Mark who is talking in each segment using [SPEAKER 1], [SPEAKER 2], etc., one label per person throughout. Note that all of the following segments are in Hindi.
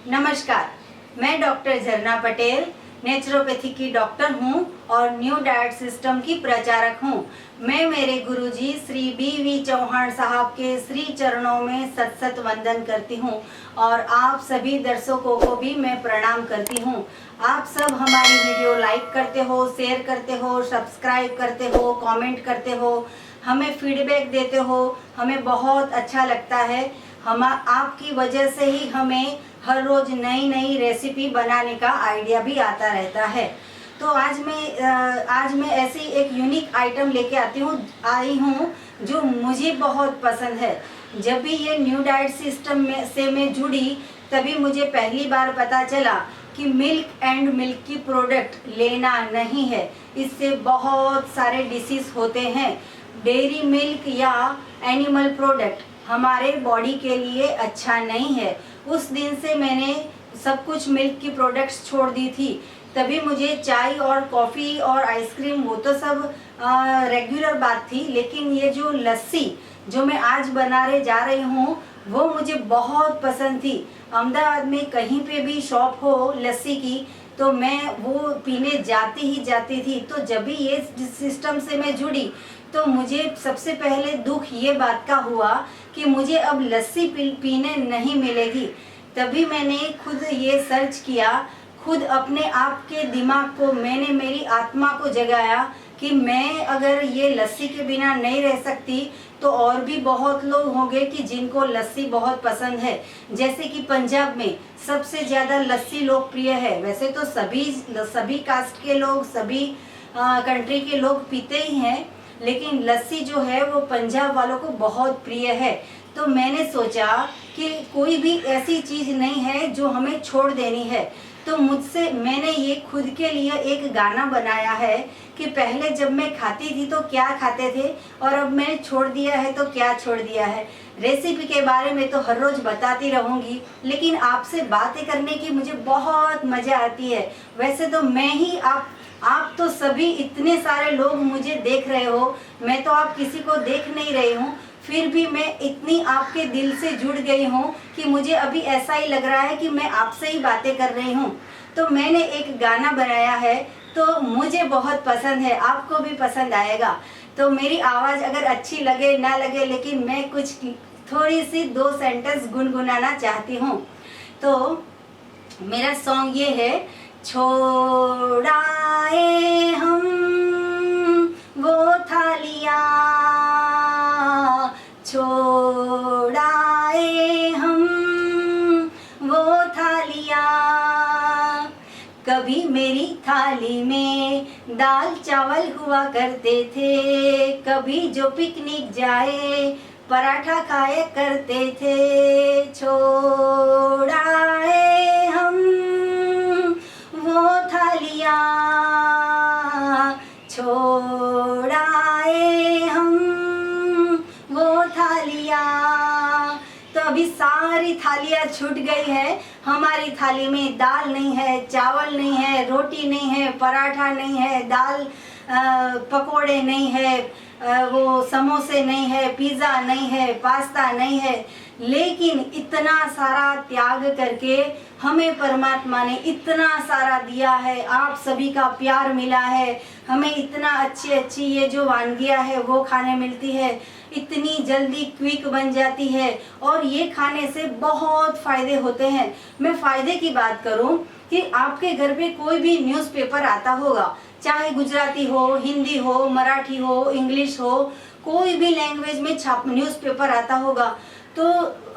[SPEAKER 1] नमस्कार, मैं डॉक्टर झरना पटेल नेचुरोपैथी की डॉक्टर हूं और न्यू डाइट सिस्टम की प्रचारक हूं। मैं मेरे गुरुजी श्री बी.वी. चौहान साहब के श्री चरणों में सत सत वंदन करती हूं और आप सभी दर्शकों को भी मैं प्रणाम करती हूं। आप सब हमारी वीडियो लाइक करते हो, शेयर करते हो, सब्सक्राइब करते हो, कमेंट करते हो, हमें फीडबैक देते हो, हमें बहुत अच्छा लगता है। हम आपकी वजह से ही हमें हर रोज नई नई रेसिपी बनाने का आइडिया भी आता रहता है। तो आज मैं ऐसी एक यूनिक आइटम लेके आई हूँ जो मुझे बहुत पसंद है। जब भी ये न्यू डाइट सिस्टम से मैं जुड़ी तभी मुझे पहली बार पता चला कि मिल्क एंड मिल्क की प्रोडक्ट लेना नहीं है, इससे बहुत सारे डिसीज होते हैं। डेयरी मिल्क या एनिमल प्रोडक्ट हमारे बॉडी के लिए अच्छा नहीं है। उस दिन से मैंने सब कुछ मिल्क की प्रोडक्ट्स छोड़ दी थी। तभी मुझे चाय और कॉफ़ी और आइसक्रीम वो तो सब रेगुलर बात थी, लेकिन ये जो लस्सी जो मैं आज बनाने जा रही हूँ वो मुझे बहुत पसंद थी। अहमदाबाद में कहीं पे भी शॉप हो लस्सी की तो मैं वो पीने जाती थी। तो जब भी ये सिस्टम से मैं जुड़ी तो मुझे सबसे पहले दुख ये बात का हुआ कि मुझे अब लस्सी पीने नहीं मिलेगी। तभी मैंने खुद ये सर्च किया, खुद अपने आप के दिमाग को मैंने मेरी आत्मा को जगाया कि मैं अगर ये लस्सी के बिना नहीं रह सकती तो और भी बहुत लोग होंगे कि जिनको लस्सी बहुत पसंद है। जैसे कि पंजाब में सबसे ज़्यादा लस्सी लोकप्रिय है। वैसे तो सभी कास्ट के लोग, सभी कंट्री के लोग पीते ही हैं, लेकिन लस्सी जो है वो पंजाब वालों को बहुत प्रिय है। तो मैंने सोचा कि कोई भी ऐसी चीज़ नहीं है जो हमें छोड़ देनी है। तो मैंने ये खुद के लिए एक गाना बनाया है कि पहले जब मैं खाती थी तो क्या खाते थे और अब मैंने छोड़ दिया है तो क्या छोड़ दिया है। रेसिपी के बारे में तो हर रोज़ बताती रहूँगी, लेकिन आपसे बातें करने की मुझे बहुत मज़ा आती है। वैसे तो आप तो सभी इतने सारे लोग मुझे देख रहे हो, मैं तो आप किसी को देख नहीं रही हूँ, फिर भी मैं इतनी आपके दिल से जुड़ गई हूँ कि मुझे अभी ऐसा ही लग रहा है कि मैं आपसे ही बातें कर रही हूँ। तो मैंने एक गाना बनाया है तो मुझे बहुत पसंद है, आपको भी पसंद आएगा। तो मेरी आवाज़ अगर अच्छी लगे ना लगे, लेकिन मैं कुछ थोड़ी सी 2 सेंटेंस गुनगुनाना चाहती हूँ। तो मेरा सॉन्ग ये है, छोड़ाए हम वो थालियाँ, छोड़ाए हम वो थालियाँ। कभी मेरी थाली में दाल चावल हुआ करते थे, कभी जो पिकनिक जाए पराठा खाए करते थे। छोड़ाए हम वो थालियाँ, छोड़ाए हम वो थालियाँ। तो अभी सारी थालियाँ छूट गई है। हमारी थाली में दाल नहीं है, चावल नहीं है, रोटी नहीं है, पराठा नहीं है, दाल पकोड़े नहीं है, वो समोसे नहीं है, पिज़्ज़ा नहीं है, पास्ता नहीं है। लेकिन इतना सारा त्याग करके हमें परमात्मा ने इतना सारा दिया है, आप सभी का प्यार मिला है, हमें इतना अच्छी ये जो वानगियाँ है वो खाने मिलती है, इतनी जल्दी क्विक बन जाती है और ये खाने से बहुत फ़ायदे होते हैं। मैं फ़ायदे की बात करूं कि आपके घर पे कोई भी न्यूज़पेपर आता होगा, चाहे गुजराती हो, हिंदी हो, मराठी हो, इंग्लिश हो, कोई भी लैंग्वेज में न्यूज़पेपर आता होगा। तो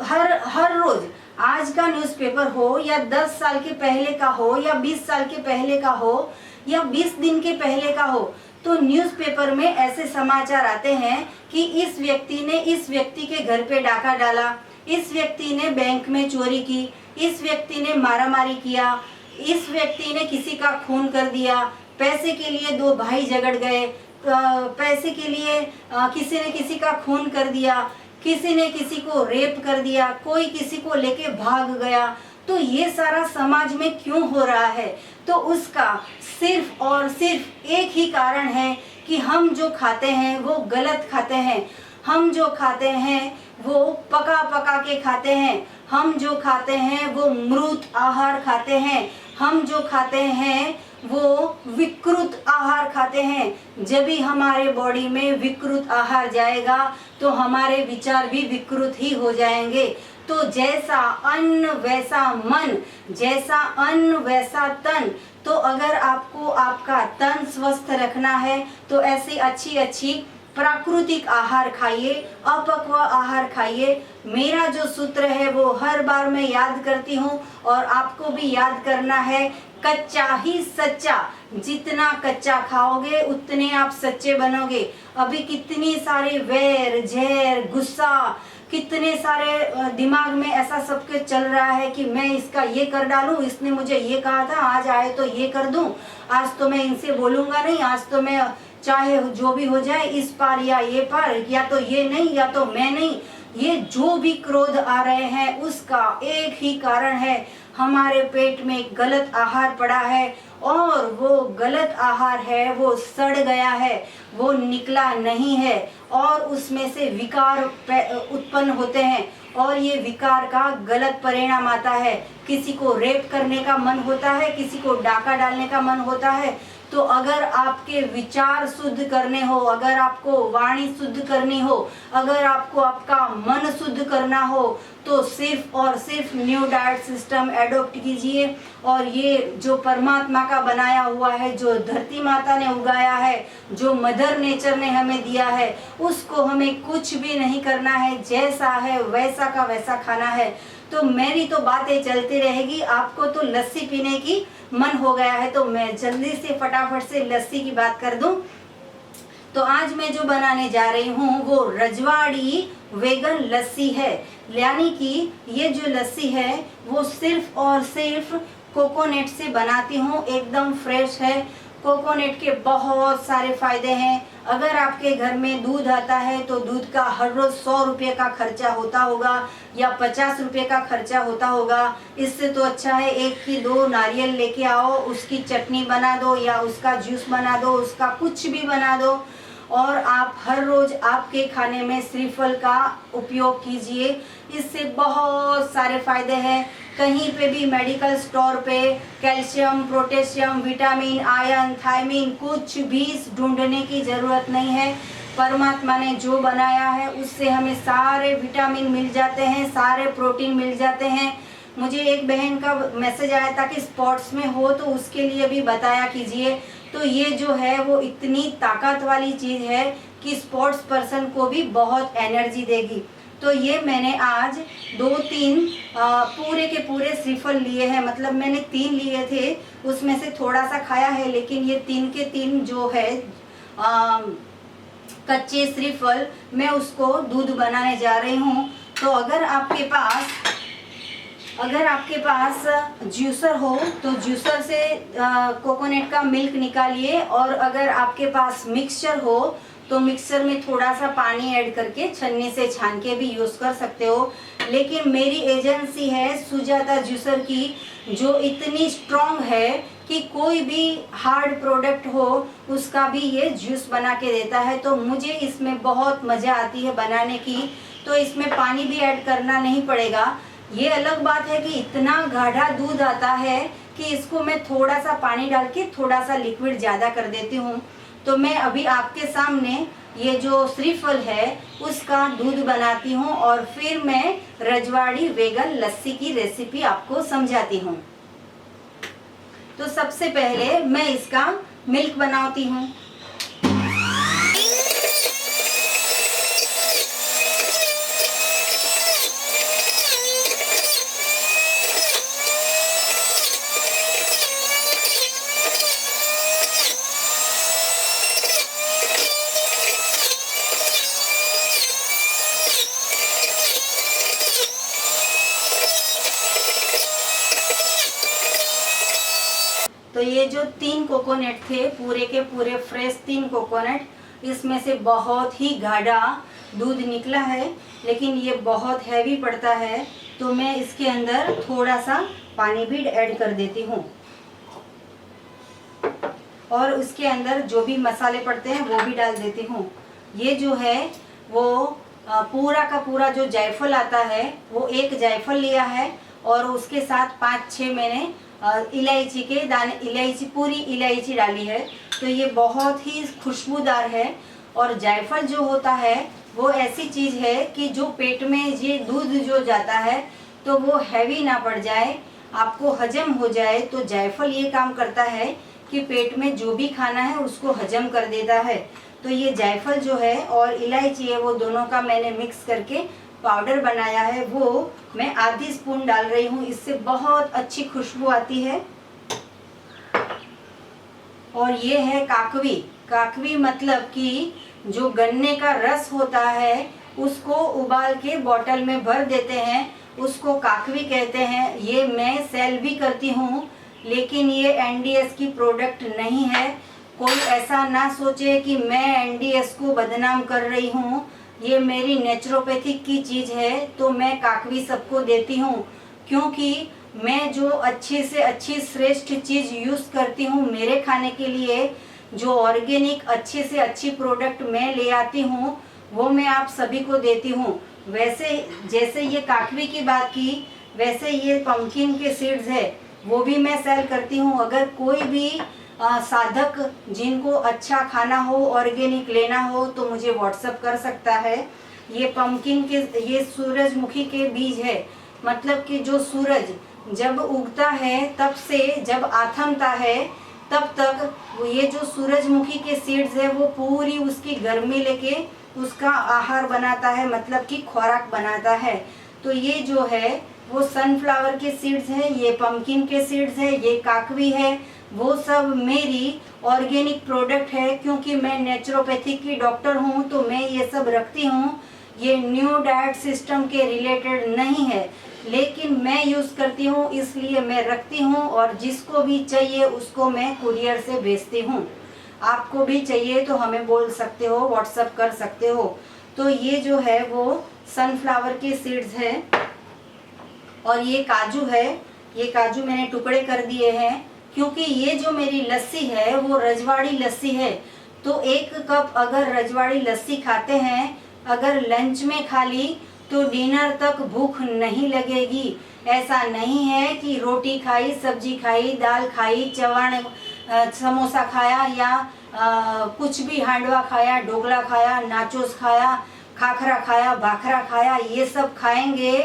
[SPEAKER 1] हर रोज़ आज का न्यूज़पेपर हो या 10 साल के पहले का हो या 20 साल के पहले का हो या 20 दिन के पहले का हो, तो न्यूज़पेपर में ऐसे समाचार आते हैं कि इस व्यक्ति ने इस व्यक्ति के घर पे डाका डाला, इस व्यक्ति ने बैंक में चोरी की, इस व्यक्ति ने मारामारी किया, इस व्यक्ति ने किसी का खून कर दिया, पैसे के लिए 2 भाई झगड़ गए, पैसे के लिए किसी ने किसी का खून कर दिया, किसी ने किसी को रेप कर दिया, कोई किसी को लेके भाग गया। तो ये सारा समाज में क्यों हो रहा है? तो उसका सिर्फ और सिर्फ एक ही कारण है कि हम जो खाते हैं वो गलत खाते हैं। हम जो खाते हैं वो पका पका के खाते हैं, हम जो खाते हैं वो मृत आहार खाते हैं, हम जो खाते हैं वो विकृत आहार खाते हैं। जब भी हमारे बॉडी में विकृत आहार जाएगा तो हमारे विचार भी विकृत ही हो जाएंगे। तो जैसा अन्न वैसा मन, जैसा अन्न वैसा तन। तो अगर आपको आपका तन स्वस्थ रखना है तो ऐसी अच्छी अच्छी प्राकृतिक आहार खाइए, अपक्व आहार खाइए। मेरा जो सूत्र है वो हर बार मैं याद करती हूँ और आपको भी याद करना है, कच्चा ही सच्चा। जितना कच्चा खाओगे उतने आप सच्चे बनोगे। अभी कितनी सारी वैर, जहर, गुस्सा, कितने सारे दिमाग में ऐसा सबके चल रहा है कि मैं इसका ये कर डालूं, इसने मुझे ये कहा था, आज आए तो ये कर दूं, आज तो मैं इनसे बोलूंगा नहीं, आज तो मैं चाहे जो भी हो जाए इस पार या ये पार, या तो ये नहीं या तो मैं नहीं। ये जो भी क्रोध आ रहे हैं उसका एक ही कारण है, हमारे पेट में गलत आहार पड़ा है और वो गलत आहार है वो सड़ गया है, वो निकला नहीं है और उसमें से विकार उत्पन्न होते हैं और ये विकार का गलत परिणाम आता है। किसी को रेप करने का मन होता है, किसी को डाका डालने का मन होता है। तो अगर आपके विचार शुद्ध करने हो, अगर आपको वाणी शुद्ध करनी हो, अगर आपको आपका मन शुद्ध करना हो तो सिर्फ और सिर्फ न्यू डाइट सिस्टम एडॉप्ट कीजिए। और ये जो परमात्मा का बनाया हुआ है, जो धरती माता ने उगाया है, जो मदर नेचर ने हमें दिया है, उसको हमें कुछ भी नहीं करना है, जैसा है वैसा का वैसा खाना है। तो मेरी तो बातें चलती रहेगी, आपको तो लस्सी पीने की मन हो गया है तो मैं जल्दी से फटाफट से लस्सी की बात कर दूं। तो आज मैं जो बनाने जा रही हूँ वो रजवाड़ी वेगन लस्सी है। यानी कि ये जो लस्सी है वो सिर्फ और सिर्फ कोकोनट से बनाती हूँ, एकदम फ्रेश है। कोकोनट के बहुत सारे फायदे हैं। अगर आपके घर में दूध आता है तो दूध का हर रोज 100 रुपये का खर्चा होता होगा या 50 रुपये का खर्चा होता होगा। इससे तो अच्छा है 1 की 2 नारियल लेके आओ, उसकी चटनी बना दो या उसका जूस बना दो, उसका कुछ भी बना दो और आप हर रोज आपके खाने में श्रीफल का उपयोग कीजिए। इससे बहुत सारे फायदे हैं। कहीं पे भी मेडिकल स्टोर पे calcium, potassium, vitamin, iron, thiamine कुछ भी ढूंढने की ज़रूरत नहीं है। परमात्मा ने जो बनाया है उससे हमें सारे विटामिन मिल जाते हैं, सारे प्रोटीन मिल जाते हैं। मुझे एक बहन का मैसेज आया था कि स्पोर्ट्स में हो तो उसके लिए भी बताया कीजिए। तो ये जो है वो इतनी ताकत वाली चीज़ है कि स्पोर्ट्स पर्सन को भी बहुत एनर्जी देगी। तो ये मैंने आज 2-3 पूरे के पूरे श्रीफल लिए हैं, मतलब मैंने 3 लिए थे, उसमें से थोड़ा सा खाया है, लेकिन ये 3 के 3 जो है कच्चे श्रीफल मैं उसको दूध बनाने जा रही हूँ। तो अगर आपके पास जूसर हो तो जूसर से कोकोनट का मिल्क निकालिए, और अगर आपके पास मिक्सचर हो तो मिक्सर में थोड़ा सा पानी ऐड करके छन्नी से छान के भी यूज़ कर सकते हो। लेकिन मेरी एजेंसी है सुजाता जूसर की, जो इतनी स्ट्रॉन्ग है कि कोई भी हार्ड प्रोडक्ट हो उसका भी ये जूस बना के देता है। तो मुझे इसमें बहुत मज़ा आती है बनाने की। तो इसमें पानी भी ऐड करना नहीं पड़ेगा। ये अलग बात है कि इतना गाढ़ा दूध आता है कि इसको मैं थोड़ा सा पानी डाल के थोड़ा सा लिक्विड ज़्यादा कर देती हूँ। तो मैं अभी आपके सामने ये जो श्रीफल है उसका दूध बनाती हूँ और फिर मैं रजवाड़ी वेगन लस्सी की रेसिपी आपको समझाती हूँ। तो सबसे पहले मैं इसका मिल्क बनाती हूँ। तो ये जो 3 कोकोनट थे, पूरे के पूरे फ्रेश 3 कोकोनट, इसमें से बहुत ही गाढ़ा दूध निकला है, लेकिन ये बहुत हैवी पड़ता है। तो मैं इसके अंदर थोड़ा सा पानी भी ऐड कर देती हूँ और उसके अंदर जो भी मसाले पड़ते हैं वो भी डाल देती हूँ। ये जो है वो पूरा का पूरा जो जायफल आता है वो एक जायफल लिया है और उसके साथ 5-6 मैंने इलायची के दाने, इलायची पूरी इलायची डाली है। तो ये बहुत ही खुशबूदार है। और जायफल जो होता है वो ऐसी चीज़ है कि जो पेट में ये दूध जो जाता है तो वो हैवी ना पड़ जाए, आपको हजम हो जाए। तो जायफल ये काम करता है कि पेट में जो भी खाना है उसको हजम कर देता है। तो ये जायफल जो है और इलायची है वो दोनों का मैंने मिक्स करके पाउडर बनाया है, वो मैं आधी स्पून डाल रही हूँ। इससे बहुत अच्छी खुशबू आती है। और ये है काकवी। काकवी मतलब कि जो गन्ने का रस होता है उसको उबाल के बॉटल में भर देते हैं, उसको काकवी कहते हैं। ये मैं सेल भी करती हूँ, लेकिन ये एनडीएस की प्रोडक्ट नहीं है। कोई ऐसा ना सोचे कि मैं एनडीएस को बदनाम कर रही हूँ। ये मेरी नेचुरोपैथिक की चीज़ है, तो मैं काकवी सबको देती हूँ, क्योंकि मैं जो अच्छी से अच्छी श्रेष्ठ चीज़ यूज़ करती हूँ मेरे खाने के लिए, जो ऑर्गेनिक अच्छी से अच्छी प्रोडक्ट मैं ले आती हूँ वो मैं आप सभी को देती हूँ। वैसे जैसे ये काकवी की बात की, वैसे ये पंपकिन के सीड्स है वो भी मैं सेल करती हूँ। अगर कोई भी साधक जिनको अच्छा खाना हो, ऑर्गेनिक लेना हो, तो मुझे व्हाट्सअप कर सकता है। ये पंपकिन के, ये सूरजमुखी के बीज है। मतलब कि जो सूरज जब उगता है तब से जब आथमता है तब तक ये जो सूरजमुखी के सीड्स है वो पूरी उसकी गर्मी लेके उसका आहार बनाता है, मतलब कि खुराक बनाता है। तो ये जो है वो सनफ्लावर के सीड्स है, ये पंपकिन के सीड्स है, ये काकवी है, वो सब मेरी ऑर्गेनिक प्रोडक्ट है। क्योंकि मैं नेचुरोपैथिक की डॉक्टर हूँ तो मैं ये सब रखती हूँ। ये न्यू डाइट सिस्टम के रिलेटेड नहीं है, लेकिन मैं यूज़ करती हूँ इसलिए मैं रखती हूँ। और जिसको भी चाहिए उसको मैं कुरियर से भेजती हूँ। आपको भी चाहिए तो हमें बोल सकते हो, व्हाट्सअप कर सकते हो। तो ये जो है वो सनफ्लावर के सीड्स है। और ये काजू है, ये काजू मैंने टुकड़े कर दिए हैं, क्योंकि ये जो मेरी लस्सी है वो रजवाड़ी लस्सी है। तो 1 कप अगर रजवाड़ी लस्सी खाते हैं, अगर लंच में खा ली तो डिनर तक भूख नहीं लगेगी। ऐसा नहीं है कि रोटी खाई, सब्जी खाई, दाल खाई, चवण समोसा खाया या कुछ भी हांडवा खाया, ढोकला खाया, नाचोस खाया, खाखरा खाया, भाखरा खाया, ये सब खाएंगे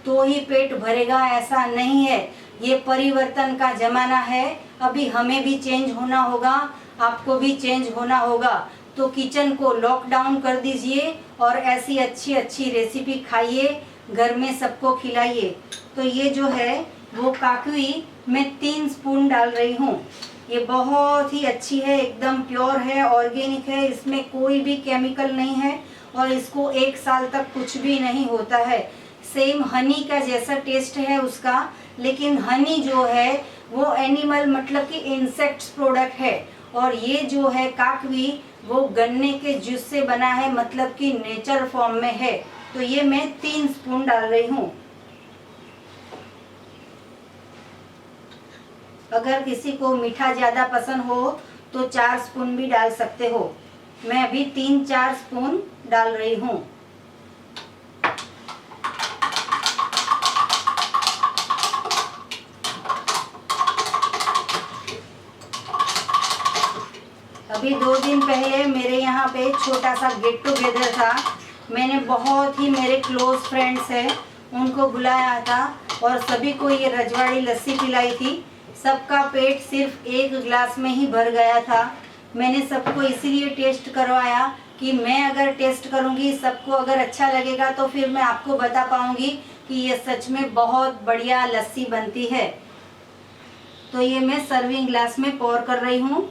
[SPEAKER 1] तो ही पेट भरेगा, ऐसा नहीं है। ये परिवर्तन का ज़माना है। अभी हमें भी चेंज होना होगा, आपको भी चेंज होना होगा। तो किचन को लॉकडाउन कर दीजिए और ऐसी अच्छी अच्छी रेसिपी खाइए, घर में सबको खिलाइए। तो ये जो है वो काकवी मैं 3 स्पून डाल रही हूँ। ये बहुत ही अच्छी है, एकदम प्योर है, ऑर्गेनिक है, इसमें कोई भी केमिकल नहीं है और इसको 1 साल तक कुछ भी नहीं होता है। सेम हनी का जैसा टेस्ट है उसका, लेकिन हनी जो है वो एनिमल मतलब कि इंसेक्ट्स प्रोडक्ट है। और ये जो है काकवी वो गन्ने के जूस से बना है, मतलब कि नेचर फॉर्म में है। तो ये मैं 3 स्पून डाल रही हूँ। अगर किसी को मीठा ज़्यादा पसंद हो तो 4 स्पून भी डाल सकते हो। मैं अभी 3-4 स्पून डाल रही हूँ। अभी 2 दिन पहले मेरे यहाँ पे छोटा सा गेट टुगेदर था। मैंने बहुत ही मेरे क्लोज फ्रेंड्स हैं उनको बुलाया था और सभी को ये रजवाड़ी लस्सी पिलाई थी। सबका पेट सिर्फ 1 गिलास में ही भर गया था। मैंने सबको इसीलिए टेस्ट करवाया कि मैं अगर टेस्ट करूँगी, सबको अगर अच्छा लगेगा तो फिर मैं आपको बता पाऊँगी कि ये सच में बहुत बढ़िया लस्सी बनती है। तो ये मैं सर्विंग ग्लास में पोर कर रही हूँ।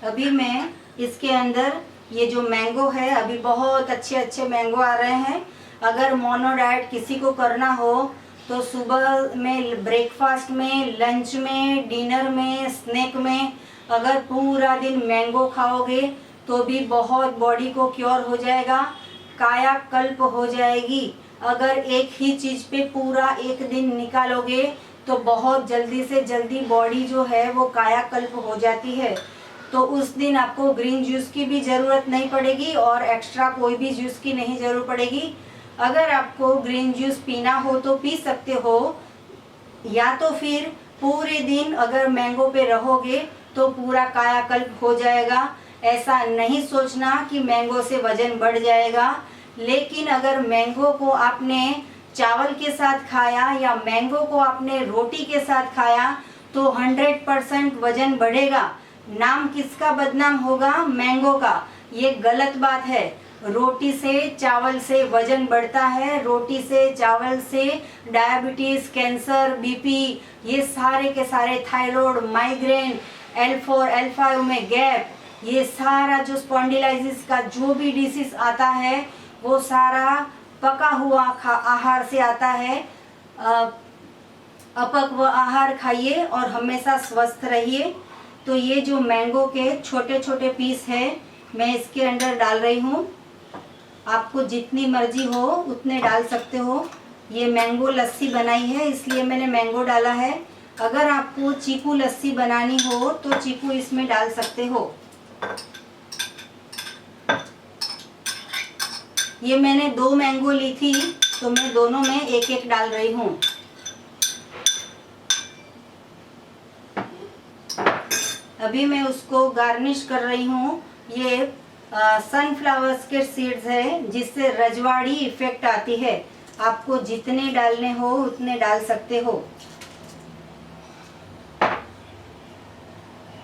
[SPEAKER 1] अभी मैं इसके अंदर ये जो मैंगो है, अभी बहुत अच्छे अच्छे मैंगो आ रहे हैं। अगर मोनो डाइट किसी को करना हो तो सुबह में, ब्रेकफास्ट में, लंच में, डिनर में, स्नैक में अगर पूरा दिन मैंगो खाओगे तो भी बहुत बॉडी को क्योर हो जाएगा, कायाकल्प हो जाएगी। अगर एक ही चीज़ पे पूरा एक दिन निकालोगे तो बहुत जल्दी से जल्दी बॉडी जो है वो कायाकल्प हो जाती है। तो उस दिन आपको ग्रीन जूस की भी ज़रूरत नहीं पड़ेगी और एक्स्ट्रा कोई भी जूस की नहीं ज़रूरत पड़ेगी। अगर आपको ग्रीन जूस पीना हो तो पी सकते हो, या तो फिर पूरे दिन अगर मैंगो पे रहोगे तो पूरा कायाकल्प हो जाएगा। ऐसा नहीं सोचना कि मैंगो से वजन बढ़ जाएगा, लेकिन अगर मैंगो को आपने चावल के साथ खाया या मैंगो को आपने रोटी के साथ खाया तो 100% वजन बढ़ेगा। नाम किसका बदनाम होगा? मैंगो का। ये गलत बात है। रोटी से चावल से वजन बढ़ता है, रोटी से चावल से डायबिटीज, कैंसर, बीपी, ये सारे के सारे, थायराइड, माइग्रेन, L4, L5 में गैप, ये सारा जो स्पॉन्डिलाइसिस का जो भी डिसीज आता है वो सारा पका हुआ आहार से आता है। अपक्व आहार खाइए और हमेशा स्वस्थ रहिए। तो ये जो मैंगो के छोटे छोटे पीस है मैं इसके अंदर डाल रही हूँ। आपको जितनी मर्जी हो उतने डाल सकते हो। ये मैंगो लस्सी बनाई है इसलिए मैंने मैंगो डाला है। अगर आपको चीकू लस्सी बनानी हो तो चीकू इसमें डाल सकते हो। ये मैंने 2 मैंगो ली थी तो मैं दोनों में एक एक डाल रही हूँ। अभी मैं उसको गार्निश कर रही हूँ। ये सनफ्लावर्स के सीड्स है जिससे रजवाड़ी इफेक्ट आती है। आपको जितने डालने हो उतने डाल सकते हो।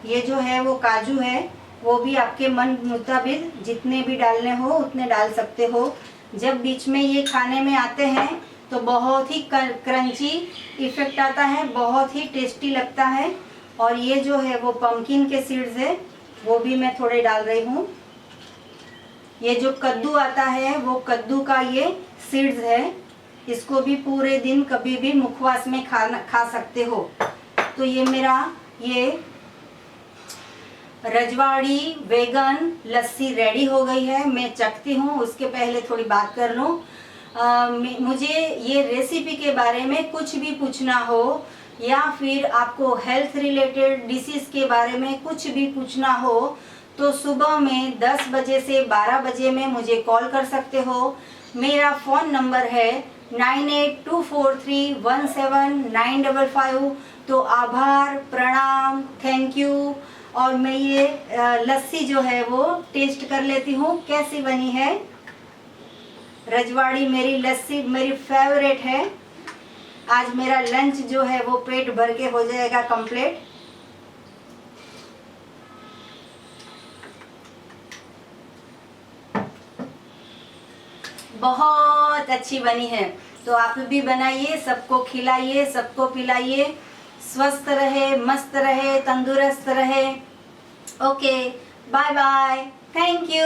[SPEAKER 1] ये जो है वो काजू है, वो भी आपके मन मुताबिक जितने भी डालने हो उतने डाल सकते हो। जब बीच में ये खाने में आते हैं तो बहुत ही क्रंची इफेक्ट आता है, बहुत ही टेस्टी लगता है। और ये जो है वो पम्पकिन के सीड्स है, वो भी मैं थोड़े डाल रही हूँ। ये जो कद्दू आता है वो कद्दू का ये सीड्स है, इसको भी पूरे दिन कभी भी मुखवास में खा सकते हो। तो ये मेरा ये रजवाड़ी वेगन लस्सी रेडी हो गई है। मैं चखती हूँ, उसके पहले थोड़ी बात कर लूँ। मुझे ये रेसिपी के बारे में कुछ भी पूछना हो या फिर आपको हेल्थ रिलेटेड डिसीज़ के बारे में कुछ भी पूछना हो तो सुबह में 10 बजे से 12 बजे में मुझे कॉल कर सकते हो। मेरा फ़ोन नंबर है 9824317955। तो आभार, प्रणाम, थैंक यू। और मैं ये लस्सी जो है वो टेस्ट कर लेती हूँ कैसी बनी है। रजवाड़ी मेरी लस्सी मेरी फेवरेट है। आज मेरा लंच जो है वो पेट भर के हो जाएगा कंप्लीट। बहुत अच्छी बनी है। तो आप भी बनाइए, सबको खिलाइए, सबको पिलाइए। स्वस्थ रहे, मस्त रहे, तंदुरुस्त रहे। Okay, bye bye, thank you.